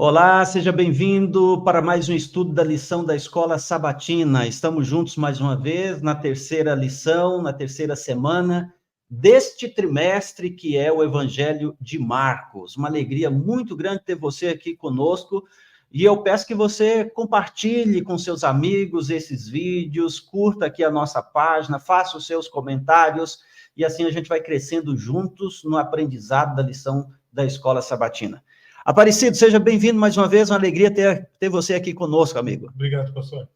Olá, seja bem-vindo para mais um estudo da lição da Escola Sabatina. Estamos juntos mais uma vez na terceira lição, na terceira semana deste trimestre, que é o Evangelho de Marcos. Uma alegria muito grande ter você aqui conosco e eu peço que você compartilhe com seus amigos esses vídeos, curta aqui a nossa página, faça os seus comentários e assim a gente vai crescendo juntos no aprendizado da lição da Escola Sabatina. Aparecido, seja bem-vindo mais uma vez, uma alegria ter você aqui conosco, amigo. Obrigado, pastor.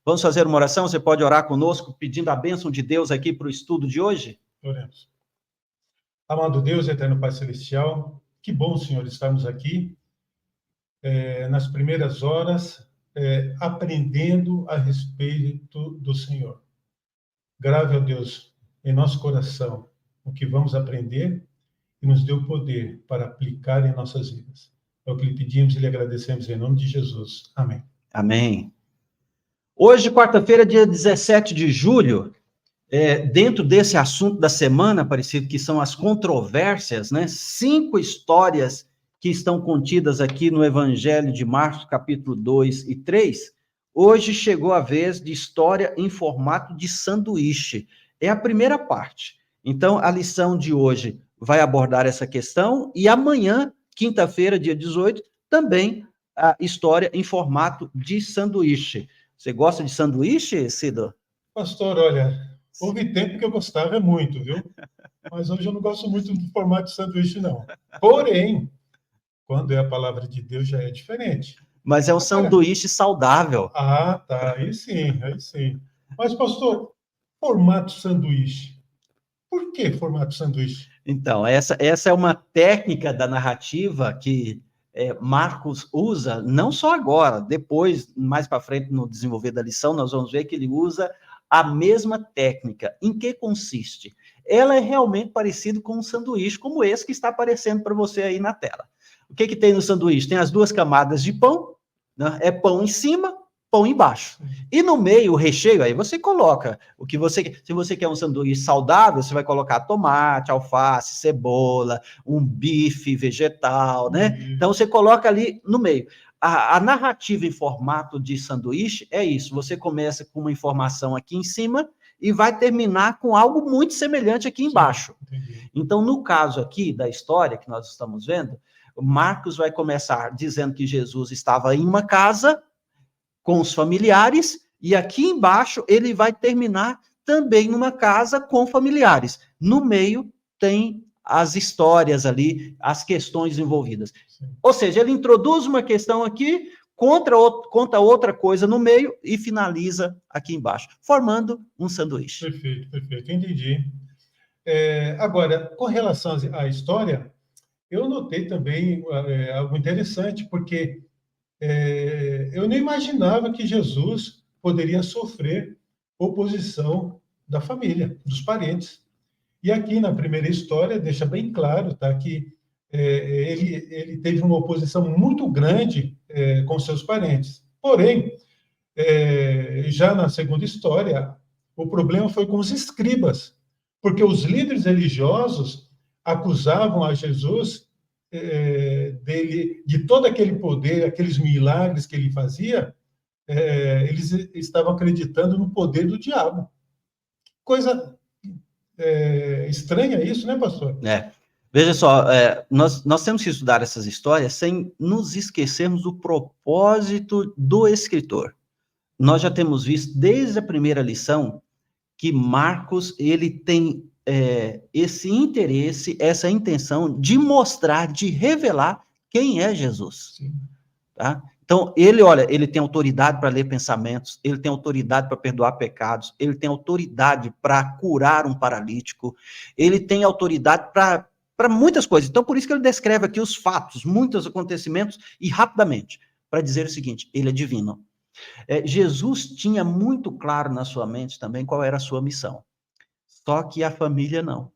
Vamos fazer uma oração, você pode orar conosco, pedindo a bênção de Deus aqui para o estudo de hoje? Oremos. Amado Deus, eterno Pai Celestial, que bom, Senhor, estarmos aqui nas primeiras horas, aprendendo a respeito do Senhor. Grave, ó Deus, em nosso coração o que vamos aprender e nos dê o poder para aplicar em nossas vidas. É o que lhe pedimos e lhe agradecemos em nome de Jesus. Amém. Amém. Hoje, quarta-feira, dia 17 de julho, dentro desse assunto da semana, Aparecido, que são as controvérsias, né? 5 histórias que estão contidas aqui no Evangelho de Marcos, capítulo 2 e 3, hoje chegou a vez de história em formato de sanduíche. É a primeira parte. Então, a lição de hoje vai abordar essa questão e amanhã, quinta-feira, dia 18, também a história em formato de sanduíche. Você gosta de sanduíche, Cido? Pastor, olha, houve tempo que eu gostava muito, viu? Mas hoje eu não gosto muito do formato de sanduíche, não. Porém, quando é a palavra de Deus, já é diferente. Mas é um sanduíche saudável. Ah, tá. Aí sim, aí sim. Mas, pastor, formato sanduíche. Por que formato sanduíche? Então, essa é uma técnica da narrativa que Marcos usa, não só agora, depois, mais para frente, no desenvolver da lição, nós vamos ver que ele usa a mesma técnica. Em que consiste? Ela é realmente parecida com um sanduíche, como esse que está aparecendo para você aí na tela. O que tem no sanduíche? Tem as 2 camadas de pão, né? É pão em cima, pão embaixo. E no meio, o recheio, aí você coloca o que você quer. Se você quer um sanduíche saudável, você vai colocar tomate, alface, cebola, um bife vegetal, né? Então, você coloca ali no meio. A narrativa em formato de sanduíche é isso. Você começa com uma informação aqui em cima e vai terminar com algo muito semelhante aqui embaixo. Então, no caso aqui da história que nós estamos vendo, Marcos vai começar dizendo que Jesus estava em uma casa com os familiares, e aqui embaixo ele vai terminar também numa casa com familiares. No meio tem as histórias ali, as questões envolvidas. Sim. Ou seja, ele introduz uma questão aqui, conta outra coisa no meio e finaliza aqui embaixo, formando um sanduíche. Perfeito, perfeito, entendi. Agora, com relação à história, eu notei também algo interessante, porque eu não imaginava que Jesus poderia sofrer oposição da família, dos parentes. E aqui na primeira história deixa bem claro, tá, que ele teve uma oposição muito grande com seus parentes. Porém, já na segunda história, o problema foi com os escribas, porque os líderes religiosos acusavam a Jesus de todo aquele poder, aqueles milagres que ele fazia, eles estavam acreditando no poder do diabo. Coisa estranha isso, né, pastor? Veja só, nós temos que estudar essas histórias sem nos esquecermos do propósito do escritor. Nós já temos visto desde a primeira lição que Marcos ele tem esse interesse, essa intenção de mostrar, de revelar quem é Jesus. Sim. Tá? Então, ele tem autoridade para ler pensamentos, ele tem autoridade para perdoar pecados, ele tem autoridade para curar um paralítico, ele tem autoridade para muitas coisas. Então, por isso que ele descreve aqui os fatos, muitos acontecimentos, e rapidamente, para dizer o seguinte, ele é divino. Jesus tinha muito claro na sua mente também qual era a sua missão. Só que a família não.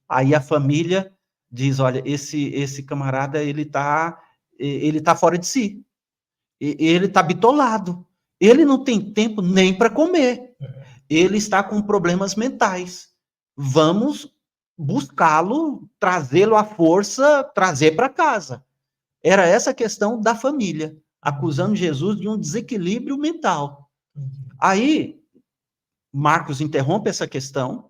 Aí a família diz, olha, esse camarada, ele tá fora de si. Ele tá bitolado. Ele não tem tempo nem para comer. Ele está com problemas mentais. Vamos buscá-lo, trazê-lo à força, trazer para casa. era essa questão da família, acusando Jesus de um desequilíbrio mental. Aí, Marcos interrompe essa questão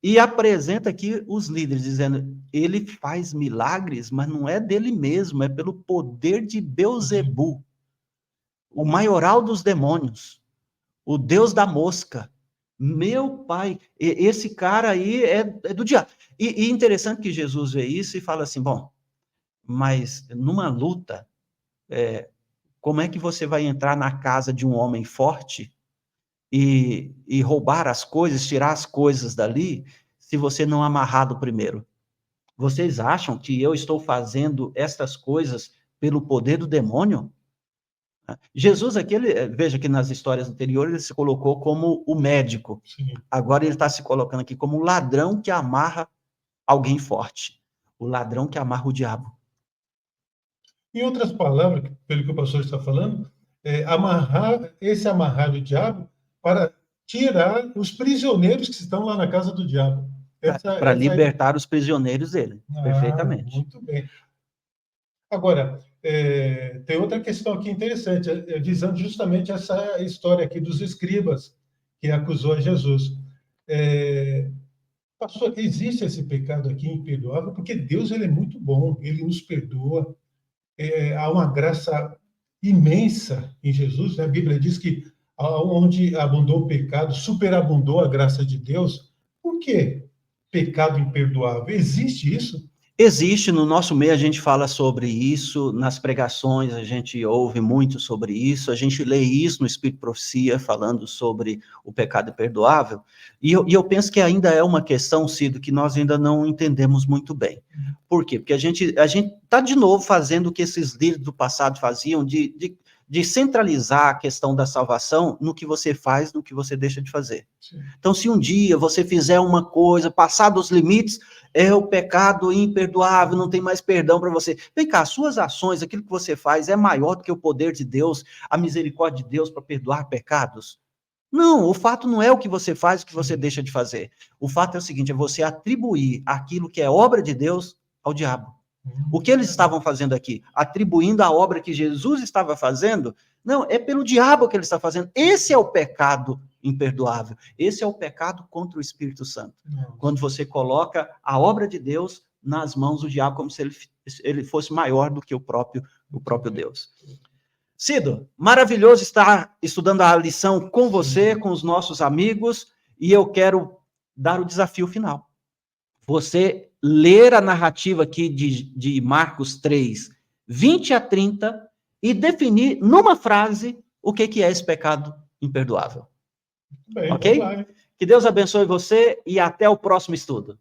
e apresenta aqui os líderes, dizendo, ele faz milagres, mas não é dele mesmo, é pelo poder de Beelzebu, o maioral dos demônios, o deus da mosca. Meu pai, esse cara aí é do diabo. E interessante que Jesus vê isso e fala assim, bom, mas numa luta, como é que você vai entrar na casa de um homem forte e roubar as coisas, tirar as coisas dali, se você não amarrado primeiro? Vocês acham que eu estou fazendo estas coisas pelo poder do demônio? Jesus aqui, veja que nas histórias anteriores, ele se colocou como o médico. Sim. Agora ele está se colocando aqui como o ladrão que amarra alguém forte. O ladrão que amarra o diabo. Em outras palavras, pelo que o pastor está falando, amarrar o diabo para tirar os prisioneiros que estão lá na casa do diabo. Para libertar os prisioneiros dele. Perfeitamente. Muito bem. Agora, tem outra questão aqui interessante, visando justamente essa história aqui dos escribas que acusou a Jesus. Pastor, existe esse pecado aqui imperdoável? Porque Deus, ele é muito bom, ele nos perdoa. Há uma graça imensa em Jesus, né? A Bíblia diz que onde abundou o pecado, superabundou a graça de Deus. Por que pecado imperdoável? Existe isso? Existe, no nosso meio a gente fala sobre isso, nas pregações a gente ouve muito sobre isso, a gente lê isso no Espírito Profecia, falando sobre o pecado imperdoável, e eu penso que ainda é uma questão, Cido, que nós ainda não entendemos muito bem. Por quê? Porque a gente está de novo fazendo o que esses líderes do passado faziam, de centralizar a questão da salvação no que você faz, no que você deixa de fazer. Sim. Então, se um dia você fizer uma coisa, passar dos limites, é o pecado imperdoável, não tem mais perdão para você. Vem cá, suas ações, aquilo que você faz, é maior do que o poder de Deus, a misericórdia de Deus para perdoar pecados? Não, o fato não é o que você faz, o que você deixa de fazer. O fato é o seguinte, é você atribuir aquilo que é obra de Deus ao diabo. O que eles estavam fazendo aqui? Atribuindo a obra que Jesus estava fazendo? Não, é pelo diabo que ele está fazendo. Esse é o pecado imperdoável. Esse é o pecado contra o Espírito Santo. Quando você coloca a obra de Deus nas mãos do diabo, como se ele fosse maior do que o próprio Deus. Cido, maravilhoso estar estudando a lição com você, com os nossos amigos, e eu quero dar o desafio final. Você ler a narrativa aqui de Marcos 3, 20 a 30, e definir numa frase o que é esse pecado imperdoável. Bem, ok? Que Deus abençoe você e até o próximo estudo.